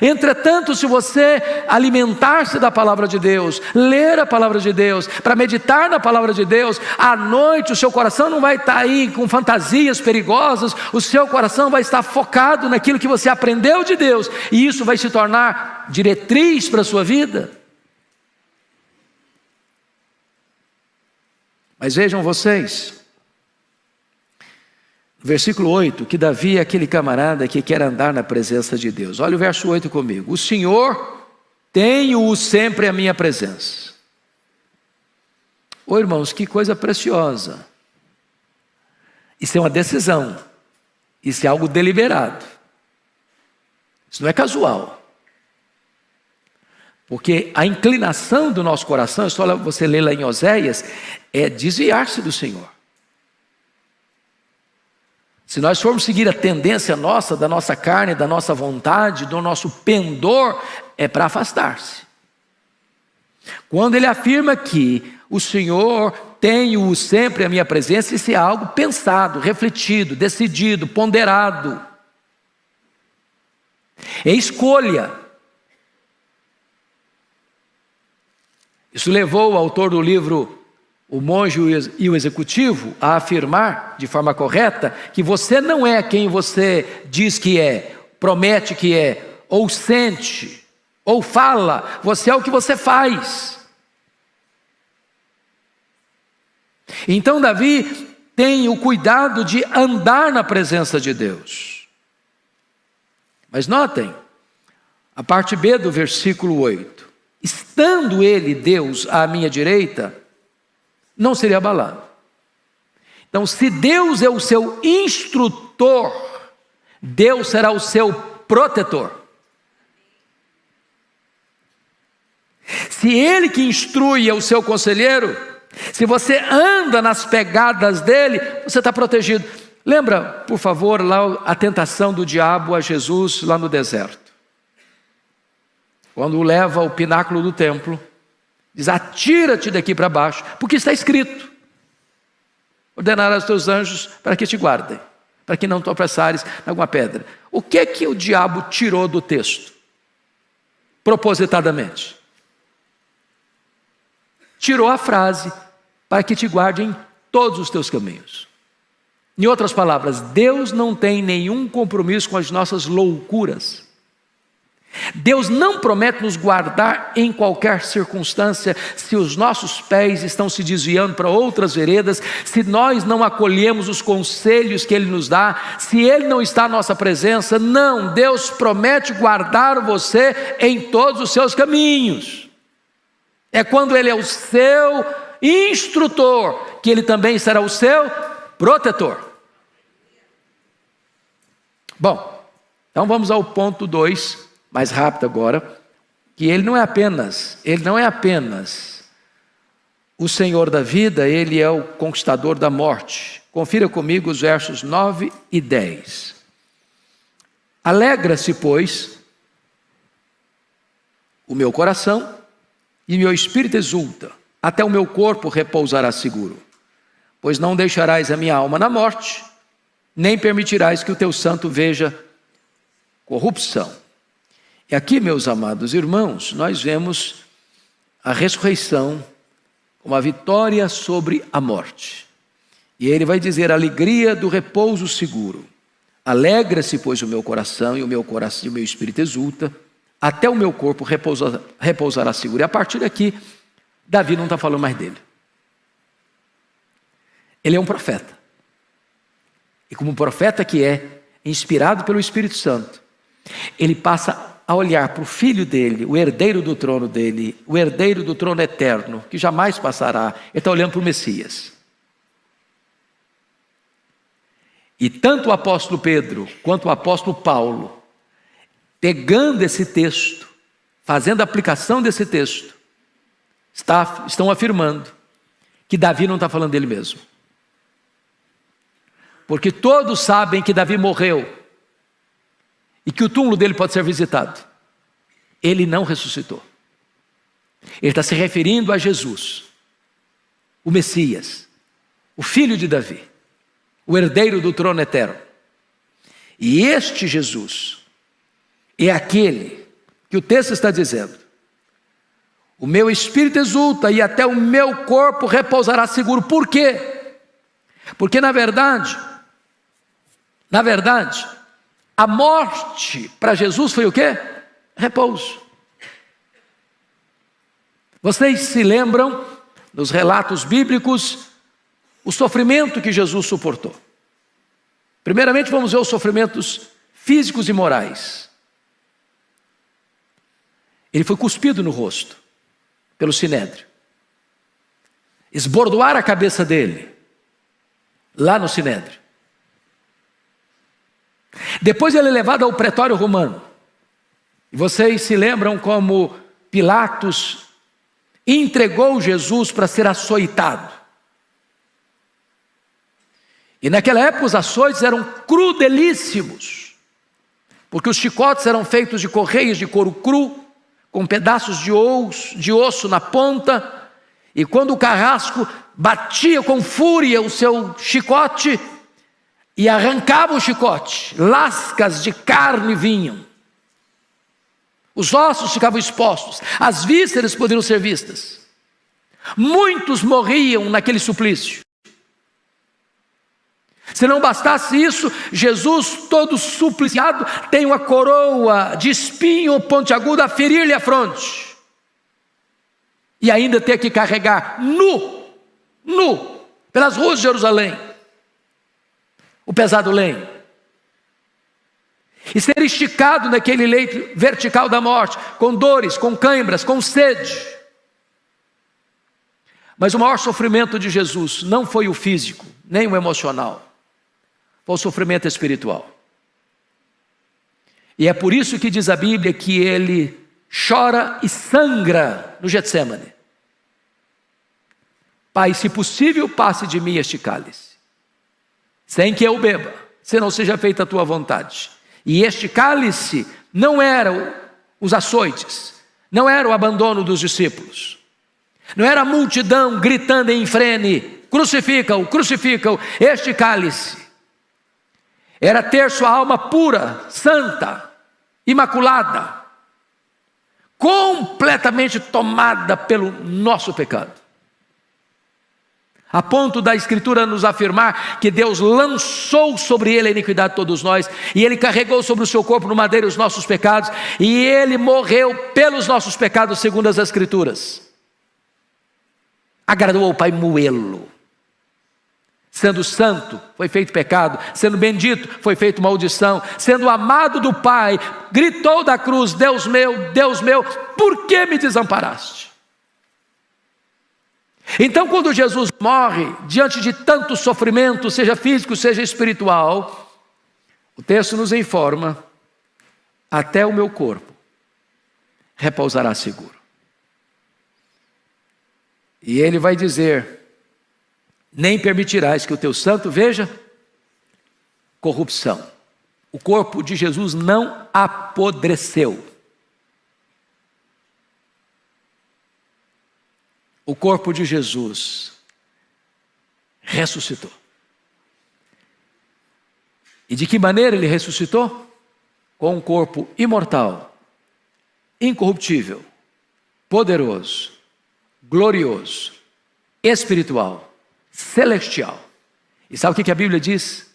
Entretanto, se você alimentar-se da palavra de Deus, ler a palavra de Deus, para meditar na palavra de Deus, à noite o seu coração não vai estar aí com fantasias perigosas, o seu coração vai estar focado naquilo que você aprendeu de Deus, e isso vai se tornar diretriz para a sua vida. Mas vejam vocês, versículo 8, que Davi é aquele camarada que quer andar na presença de Deus. Olha o verso 8 comigo. O Senhor, tenho-o sempre à minha presença. Ô irmãos, que coisa preciosa. Isso é uma decisão. Isso é algo deliberado. Isso não é casual. Porque a inclinação do nosso coração, é só você ler lá em Oséias, é desviar-se do Senhor. Se nós formos seguir a tendência nossa, da nossa carne, da nossa vontade, do nosso pendor, é para afastar-se. Quando ele afirma que o Senhor tenho sempre a minha presença, isso é algo pensado, refletido, decidido, ponderado. É escolha. Isso levou o autor do livro O Monge e o Executivo a afirmar de forma correta que você não é quem você diz que é, promete que é, ou sente, ou fala, você é o que você faz. Então Davi tem o cuidado de andar na presença de Deus. Mas notem, a parte B do versículo 8, estando ele, Deus, à minha direita, não seria abalado. Então, se Deus é o seu instrutor, Deus será o seu protetor. Se Ele que instrui é o seu conselheiro, se você anda nas pegadas dele, você está protegido. Lembra, por favor, lá a tentação do diabo a Jesus lá no deserto. Quando o leva ao pináculo do templo, diz: atira-te daqui para baixo, porque está escrito: ordenarás aos teus anjos para que te guardem, para que não tropeçares em alguma pedra. O que é que o diabo tirou do texto? Propositadamente. Tirou a frase: para que te guarde em todos os teus caminhos. Em outras palavras, Deus não tem nenhum compromisso com as nossas loucuras. Deus não promete nos guardar em qualquer circunstância se os nossos pés estão se desviando para outras veredas, se nós não acolhemos os conselhos que Ele nos dá, se Ele não está à nossa presença. Não, Deus promete guardar você em todos os seus caminhos. É quando Ele é o seu instrutor que Ele também será o seu protetor. Bom, então vamos ao ponto 2. Mais rápido agora, que Ele não é apenas o Senhor da vida, Ele é o conquistador da morte. Confira comigo os versos 9 e 10. Alegra-se, pois, o meu coração e meu espírito exulta, até o meu corpo repousará seguro. Pois não deixarás a minha alma na morte, nem permitirás que o teu santo veja corrupção. E aqui, meus amados irmãos, nós vemos a ressurreição como a vitória sobre a morte. E ele vai dizer: alegria do repouso seguro. Alegra-se, pois, o meu coração e o meu espírito exulta, até o meu corpo repousará seguro. E a partir daqui, Davi não está falando mais dele. Ele é um profeta. E como profeta que é, inspirado pelo Espírito Santo, ele passa a olhar para o filho dele, o herdeiro do trono dele, o herdeiro do trono eterno, que jamais passará, ele está olhando para o Messias. E tanto o apóstolo Pedro quanto o apóstolo Paulo, pegando esse texto, fazendo a aplicação desse texto, estão afirmando que Davi não está falando dele mesmo. Porque todos sabem que Davi morreu e que o túmulo dele pode ser visitado. Ele não ressuscitou. Ele está se referindo a Jesus, o Messias, o filho de Davi, o herdeiro do trono eterno. E este Jesus é aquele que o texto está dizendo: o meu espírito exulta e até o meu corpo repousará seguro. Por quê? Porque na verdade, a morte para Jesus foi o quê? Repouso. Vocês se lembram, nos relatos bíblicos, o sofrimento que Jesus suportou. Primeiramente vamos ver os sofrimentos físicos e morais. Ele foi cuspido no rosto pelo sinédrio. Esbordoaram a cabeça dele lá no sinédrio. Depois ele é levado ao pretório romano. E vocês se lembram como Pilatos entregou Jesus para ser açoitado. E naquela época os açoites eram crudelíssimos, porque os chicotes eram feitos de correias de couro cru, com pedaços de osso na ponta, e quando o carrasco batia com fúria o seu chicote e arrancava o chicote, lascas de carne vinham, os ossos ficavam expostos, as vísceras poderiam ser vistas. Muitos morriam naquele suplício. Se não bastasse isso, Jesus, todo supliciado, tem uma coroa de espinho pontiagudo a ferir-lhe a fronte. E ainda ter que carregar nu, pelas ruas de Jerusalém, o pesado lenho. E ser esticado naquele leito vertical da morte, com dores, com cãibras, com sede. Mas o maior sofrimento de Jesus não foi o físico, nem o emocional. Foi o sofrimento espiritual. E é por isso que diz a Bíblia que ele chora e sangra no Getsêmani. Pai, se possível, passe de mim este cálice, sem que eu beba, se não seja feita a tua vontade. E este cálice não era os açoites, não era o abandono dos discípulos, não era a multidão gritando em frene: crucifica-o, crucifica-o. Este cálice era ter sua alma pura, santa, imaculada, completamente tomada pelo nosso pecado, a ponto da Escritura nos afirmar que Deus lançou sobre ele a iniquidade de todos nós, e ele carregou sobre o seu corpo no madeiro os nossos pecados, e ele morreu pelos nossos pecados segundo as Escrituras. Agradou ao Pai moê-lo. Sendo santo, foi feito pecado. Sendo bendito, foi feito maldição. Sendo amado do Pai, gritou da cruz: Deus meu, por que me desamparaste? Então, quando Jesus morre, diante de tanto sofrimento, seja físico, seja espiritual, o texto nos informa: até o meu corpo repousará seguro. E ele vai dizer: nem permitirás que o teu santo veja corrupção. O corpo de Jesus não apodreceu. O corpo de Jesus ressuscitou. E de que maneira ele ressuscitou? Com um corpo imortal, incorruptível, poderoso, glorioso, espiritual, celestial. E sabe o que a Bíblia diz?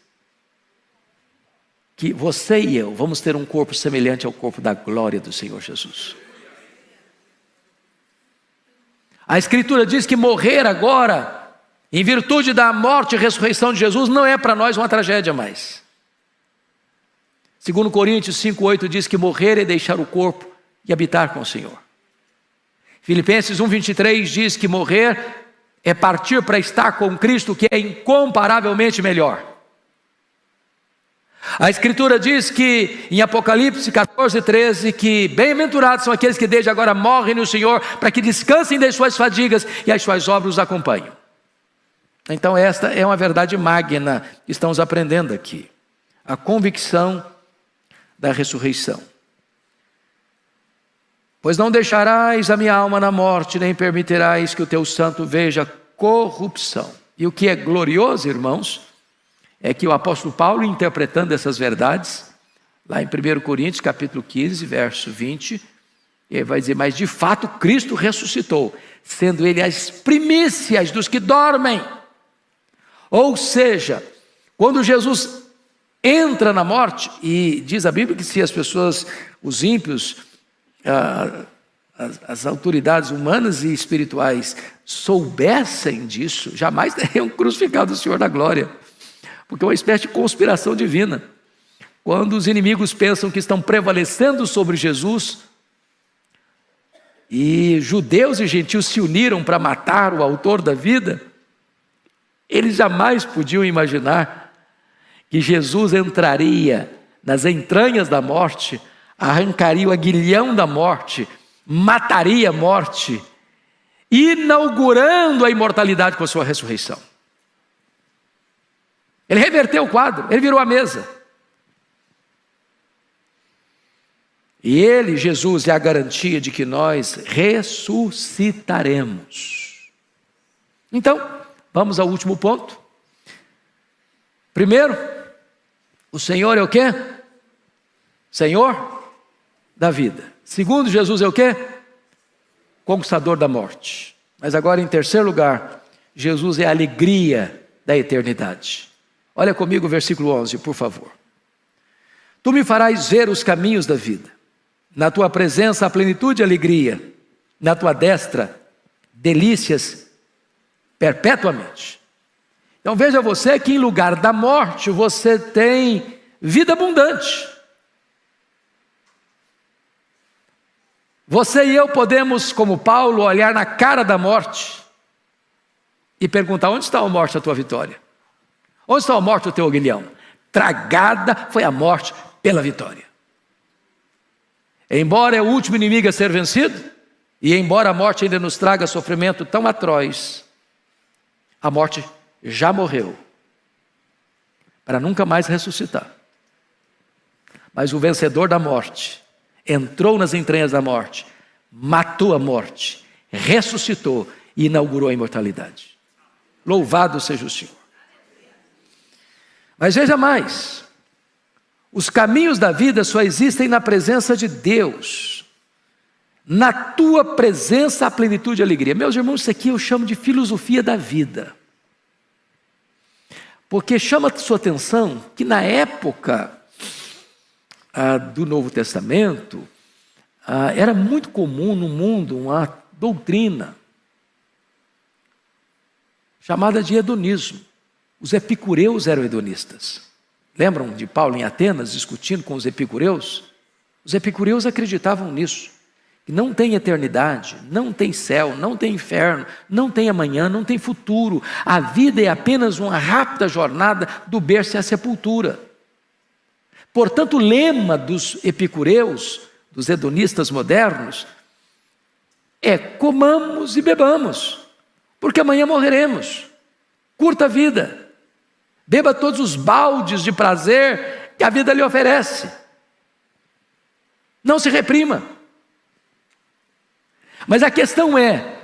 Que você e eu vamos ter um corpo semelhante ao corpo da glória do Senhor Jesus. A Escritura diz que morrer agora, em virtude da morte e ressurreição de Jesus, não é para nós uma tragédia mais. 2 Coríntios 5,8 diz que morrer é deixar o corpo e habitar com o Senhor. Filipenses 1,23 diz que morrer é partir para estar com Cristo, que é incomparavelmente melhor. A Escritura diz que em Apocalipse 14,13 que bem-aventurados são aqueles que desde agora morrem no Senhor, para que descansem das suas fadigas e as suas obras os acompanhem. Então esta é uma verdade magna que estamos aprendendo aqui. A convicção da ressurreição. Pois não deixarás a minha alma na morte, nem permitirás que o teu santo veja corrupção. E o que é glorioso, irmãos, é que o apóstolo Paulo, interpretando essas verdades, lá em 1 Coríntios capítulo 15, verso 20, ele vai dizer, mas de fato Cristo ressuscitou, sendo ele as primícias dos que dormem. Ou seja, quando Jesus entra na morte, e diz a Bíblia que se as pessoas, os ímpios, as autoridades humanas e espirituais soubessem disso, jamais teriam crucificado o Senhor da glória, porque é uma espécie de conspiração divina. Quando os inimigos pensam que estão prevalecendo sobre Jesus, e judeus e gentios se uniram para matar o autor da vida, eles jamais podiam imaginar que Jesus entraria nas entranhas da morte, arrancaria o aguilhão da morte, mataria a morte, inaugurando a imortalidade com a sua ressurreição. Ele reverteu o quadro, ele virou a mesa. E ele, Jesus, é a garantia de que nós ressuscitaremos. Então, vamos ao último ponto. Primeiro, o Senhor é o quê? Senhor da vida. Segundo, Jesus é o quê? Conquistador da morte. Mas agora, em terceiro lugar, Jesus é a alegria da eternidade. Olha comigo o versículo 11, por favor. Tu me farás ver os caminhos da vida. Na tua presença a plenitude e alegria. Na tua destra, delícias perpetuamente. Então veja você que em lugar da morte você tem vida abundante. Você e eu podemos, como Paulo, olhar na cara da morte e perguntar, onde está a morte a tua vitória? Onde está a morte o teu aguilhão? Tragada foi a morte pela vitória. Embora é o último inimigo a ser vencido, e embora a morte ainda nos traga sofrimento tão atroz, a morte já morreu, para nunca mais ressuscitar. Mas o vencedor da morte entrou nas entranhas da morte, matou a morte, ressuscitou e inaugurou a imortalidade. Louvado seja o Senhor. Mas veja mais, os caminhos da vida só existem na presença de Deus. Na tua presença a plenitude e alegria. Meus irmãos, isso aqui eu chamo de filosofia da vida. Porque chama a sua atenção que na época do Novo Testamento, era muito comum no mundo uma doutrina chamada de hedonismo. Os epicureus eram hedonistas. Lembram de Paulo em Atenas discutindo com os epicureus? Os epicureus acreditavam nisso, que não tem eternidade, não tem céu, não tem inferno, não tem amanhã, não tem futuro. A vida é apenas uma rápida jornada do berço à sepultura. Portanto, o lema dos epicureus, dos hedonistas modernos, é comamos e bebamos, porque amanhã morreremos. Curta a vida, beba todos os baldes de prazer que a vida lhe oferece. Não se reprima. Mas a questão é,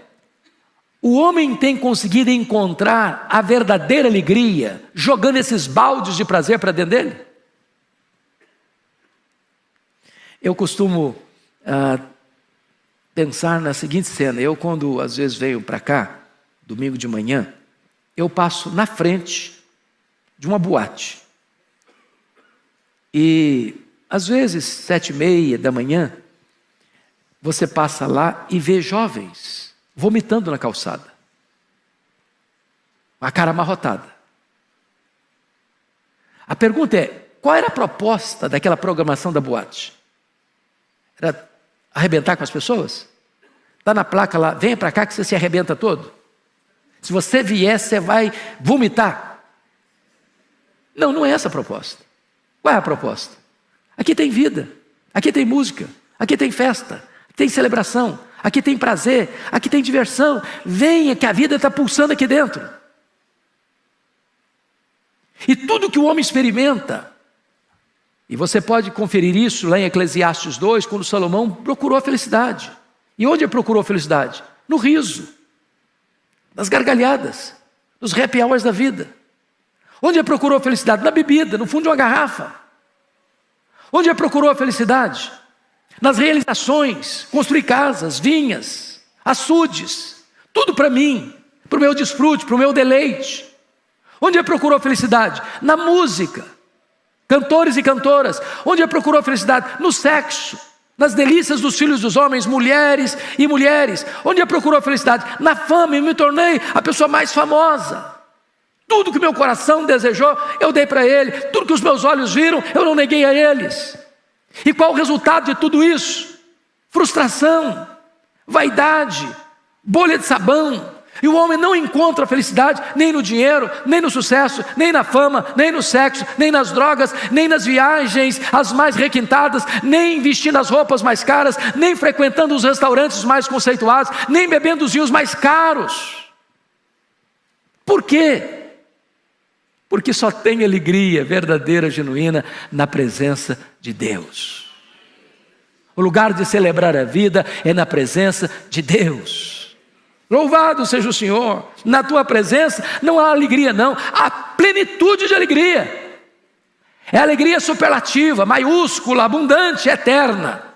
o homem tem conseguido encontrar a verdadeira alegria jogando esses baldes de prazer para dentro dele? Eu costumo pensar na seguinte cena. Eu, quando às vezes venho para cá, domingo de manhã, eu passo na frente de uma boate. E às vezes, 7h30 da manhã, você passa lá e vê jovens vomitando na calçada. A cara amarrotada. A pergunta é, Qual era a proposta daquela programação da boate? Era arrebentar com as pessoas? Está na placa lá, venha para cá que você se arrebenta todo. Se você vier, você vai vomitar. Não, não é essa a proposta. Qual é a proposta? Aqui tem vida, aqui tem música, aqui tem festa, aqui tem celebração, aqui tem prazer, aqui tem diversão. Venha que a vida está pulsando aqui dentro. E tudo que o homem experimenta, e você pode conferir isso lá em Eclesiastes 2, quando Salomão procurou a felicidade. E onde ele procurou a felicidade? No riso, nas gargalhadas, nos happy hours da vida. Onde ele procurou a felicidade? Na bebida, no fundo de uma garrafa. Onde ele procurou a felicidade? Nas realizações, construir casas, vinhas, açudes, tudo para mim, para o meu desfrute, para o meu deleite. Onde ele procurou a felicidade? Na música, cantores e cantoras. Onde ele procurou a felicidade? No sexo, nas delícias dos filhos dos homens, mulheres e mulheres. Onde ele procurou a felicidade? Na fama, eu me tornei a pessoa mais famosa. Tudo que meu coração desejou, eu dei para ele. Tudo que os meus olhos viram, eu não neguei a eles. E qual o resultado de tudo isso? Frustração, vaidade, bolha de sabão. E o homem não encontra felicidade nem no dinheiro, nem no sucesso, nem na fama, nem no sexo, nem nas drogas, nem nas viagens as mais requintadas, nem vestindo as roupas mais caras, nem frequentando os restaurantes mais conceituados, nem bebendo os vinhos mais caros. Por quê? Porque só tem alegria verdadeira, genuína, na presença de Deus. O lugar de celebrar a vida é na presença de Deus. Louvado seja o Senhor. Na tua presença não há alegria não, há plenitude de alegria. É alegria superlativa, maiúscula, abundante, eterna.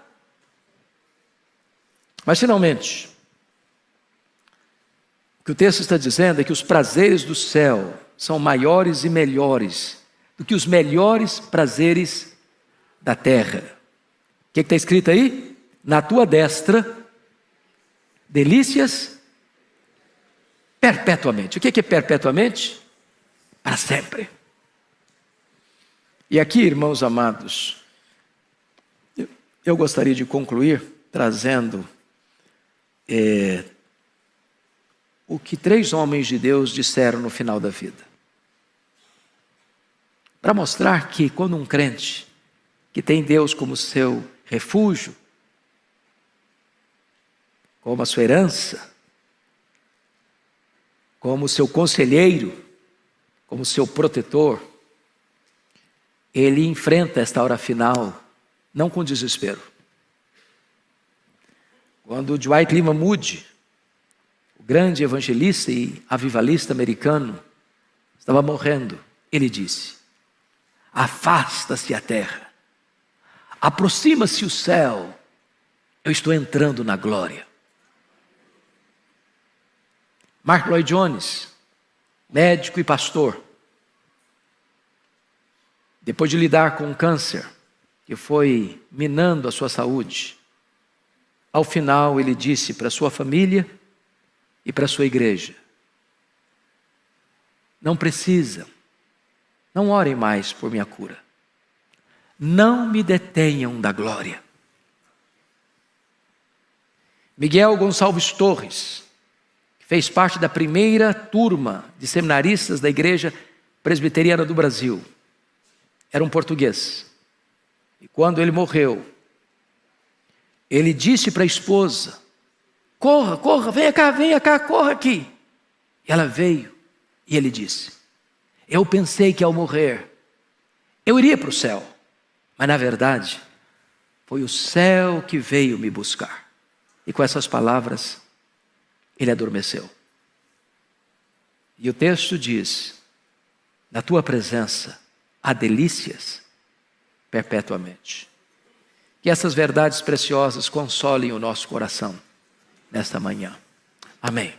Mas finalmente, o que o texto está dizendo é que os prazeres do céu são maiores e melhores do que os melhores prazeres da terra. O que está escrito aí? Na tua destra, delícias perpetuamente. O que é perpetuamente? Para sempre. E aqui, irmãos amados, eu gostaria de concluir trazendo o que 3 homens de Deus disseram no final da vida. Para mostrar que quando um crente que tem Deus como seu refúgio, como a sua herança, como seu conselheiro, como seu protetor, ele enfrenta esta hora final, não com desespero. Quando Dwight Lyman Moody, o grande evangelista e avivalista americano, estava morrendo, ele disse: afasta-se a terra, aproxima-se o céu, eu estou entrando na glória. Mark Lloyd Jones, médico e pastor, depois de lidar com um câncer que foi minando a sua saúde, ao final ele disse para a sua família e para a sua igreja: não precisam, não orem mais por minha cura, não me detenham da glória. Miguel Gonçalves Torres fez parte da primeira turma de seminaristas da Igreja Presbiteriana do Brasil. Era um português. E quando ele morreu, ele disse para a esposa: corra, corra, venha cá, corra aqui. E ela veio e ele disse: eu pensei que ao morrer eu iria para o céu, mas na verdade foi o céu que veio me buscar. E com essas palavras ele adormeceu. E o texto diz: na tua presença há delícias perpetuamente. Que essas verdades preciosas consolem o nosso coração nesta manhã. Amém.